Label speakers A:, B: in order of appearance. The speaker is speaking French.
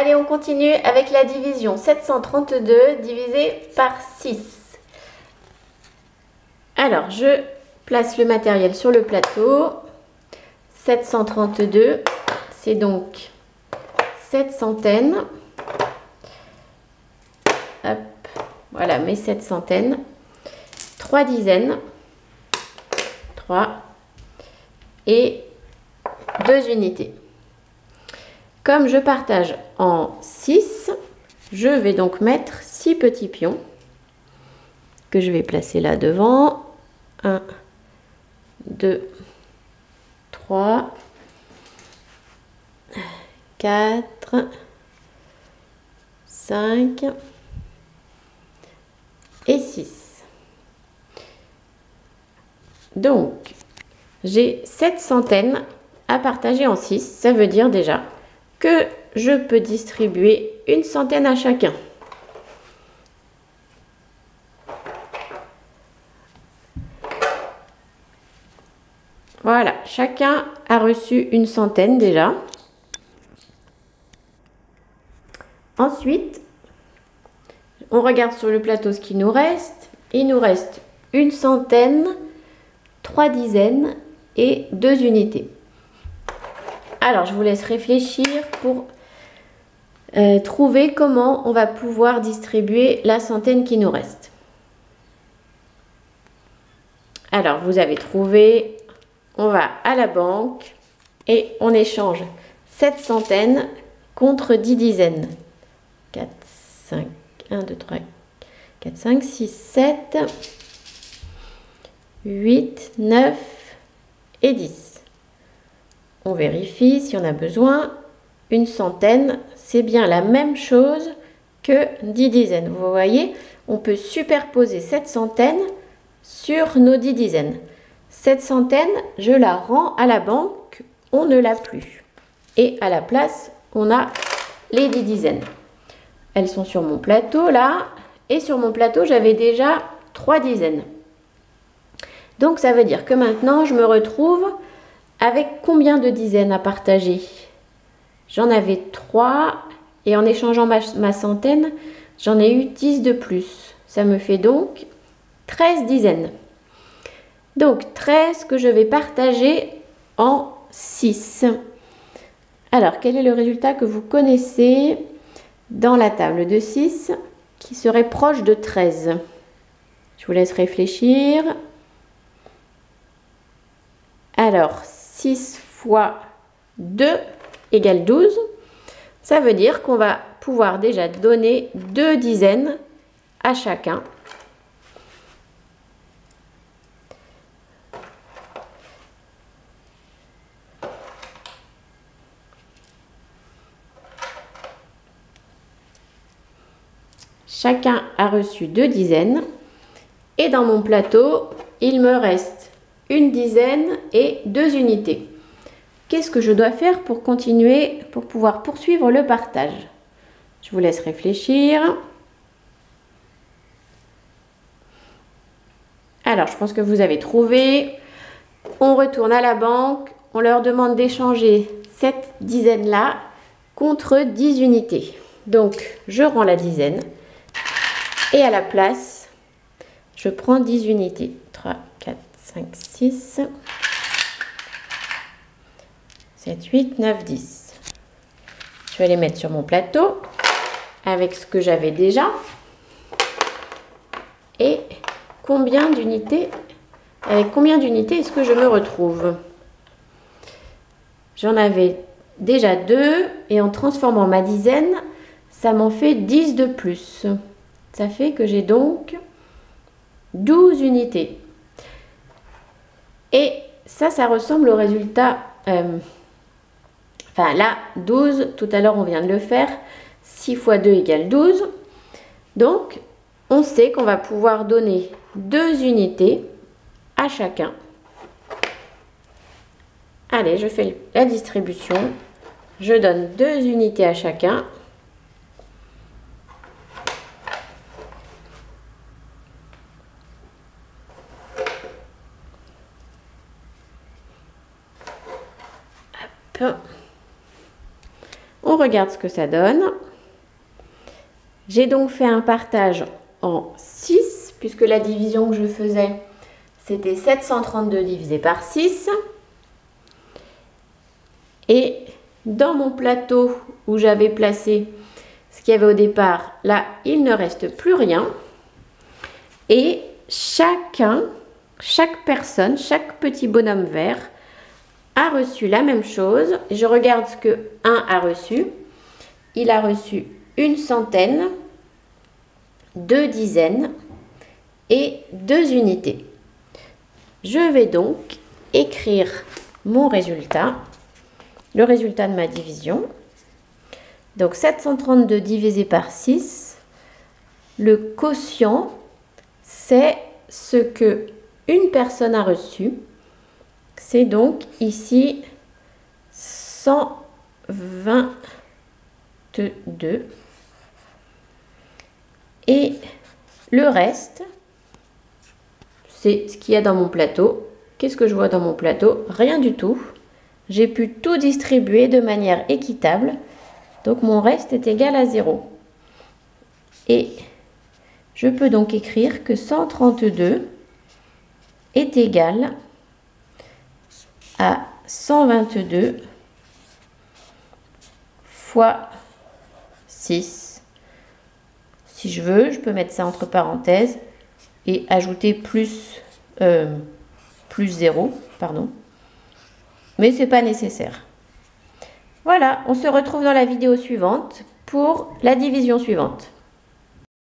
A: Allez, on continue avec la division. 732 divisé par 6. Alors, je place le matériel sur le plateau. 732, c'est donc 7 centaines. Hop, voilà mes 7 centaines. 3 dizaines. 3 et 2 unités. Comme je partage en 6, je vais donc mettre 6 petits pions que je vais placer là devant. 1, 2, 3, 4, 5 et 6. Donc, j'ai 7 centaines à partager en 6. Ça veut dire déjà que je peux distribuer une centaine à chacun. Voilà, chacun a reçu une centaine déjà. Ensuite, on regarde sur le plateau ce qu'il nous reste. Il nous reste une centaine, 3 dizaines et 2 unités. Alors, je vous laisse réfléchir pour trouver comment on va pouvoir distribuer la centaine qui nous reste. Alors, vous avez trouvé, on va à la banque et on échange 7 centaines contre 10 dizaines. 4, 5, 1, 2, 3, 4, 5, 6, 7, 8, 9 et 10. On vérifie si on a besoin. Une centaine, c'est bien la même chose que 10 dizaines. Vous voyez, on peut superposer cette centaine sur nos 10 dizaines. Cette centaine, je la rends à la banque, on ne l'a plus. Et à la place, on a les 10 dizaines. Elles sont sur mon plateau là. Et sur mon plateau, j'avais déjà 3 dizaines. Donc ça veut dire que maintenant, je me retrouve avec combien de dizaines à partager? J'en avais 3 et en échangeant ma centaine, j'en ai eu 10 de plus. Ça me fait donc 13 dizaines. Donc 13 que je vais partager en 6. Alors, quel est le résultat que vous connaissez dans la table de 6 qui serait proche de 13? Je vous laisse réfléchir. Alors, 6 fois 2 égale 12. Ça veut dire qu'on va pouvoir déjà donner 2 dizaines à chacun. Chacun a reçu 2 dizaines. Et dans mon plateau, il me reste une dizaine et 2 unités. Qu'est-ce que je dois faire pour continuer, pour pouvoir poursuivre le partage? Je vous laisse réfléchir. Alors, je pense que vous avez trouvé. On retourne à la banque. On leur demande d'échanger cette dizaine-là contre 10 unités. Donc, je rends la dizaine. Et à la place, je prends 10 unités. 3, 4, 5, 6... 7, 8, 9, 10. Je vais les mettre sur mon plateau avec ce que j'avais déjà. Et combien d'unités, avec combien d'unités est-ce que je me retrouve? J'en avais déjà 2 et en transformant ma dizaine, ça m'en fait 10 de plus. Ça fait que j'ai donc 12 unités. Et ça ressemble au résultat... Enfin là, 12, tout à l'heure on vient de le faire, 6 fois 2 égale 12. Donc, on sait qu'on va pouvoir donner 2 unités à chacun. Allez, je fais la distribution. Je donne 2 unités à chacun. Hop. On On regarde ce que ça donne. J'ai donc fait un partage en 6, puisque la division que je faisais, c'était 732 divisé par 6. Et dans mon plateau où j'avais placé ce qu'il y avait au départ, là, il ne reste plus rien. Et chaque personne, chaque petit bonhomme vert a reçu la même chose. Je regarde ce que 1 a reçu. Il a reçu une centaine, 2 dizaines et 2 unités. Je vais donc écrire mon résultat, le résultat de ma division. Donc 732 divisé par 6, le quotient, c'est ce que une personne a reçu. C'est donc ici 122. Et le reste, c'est ce qu'il y a dans mon plateau. Qu'est-ce que je vois dans mon plateau? Rien du tout. J'ai pu tout distribuer de manière équitable. Donc mon reste est égal à 0. Et je peux donc écrire que 132 est égal à 122 fois 6. Si je veux, je peux mettre ça entre parenthèses et ajouter plus 0, pardon. Mais ce n'est pas nécessaire. Voilà, on se retrouve dans la vidéo suivante pour la division suivante.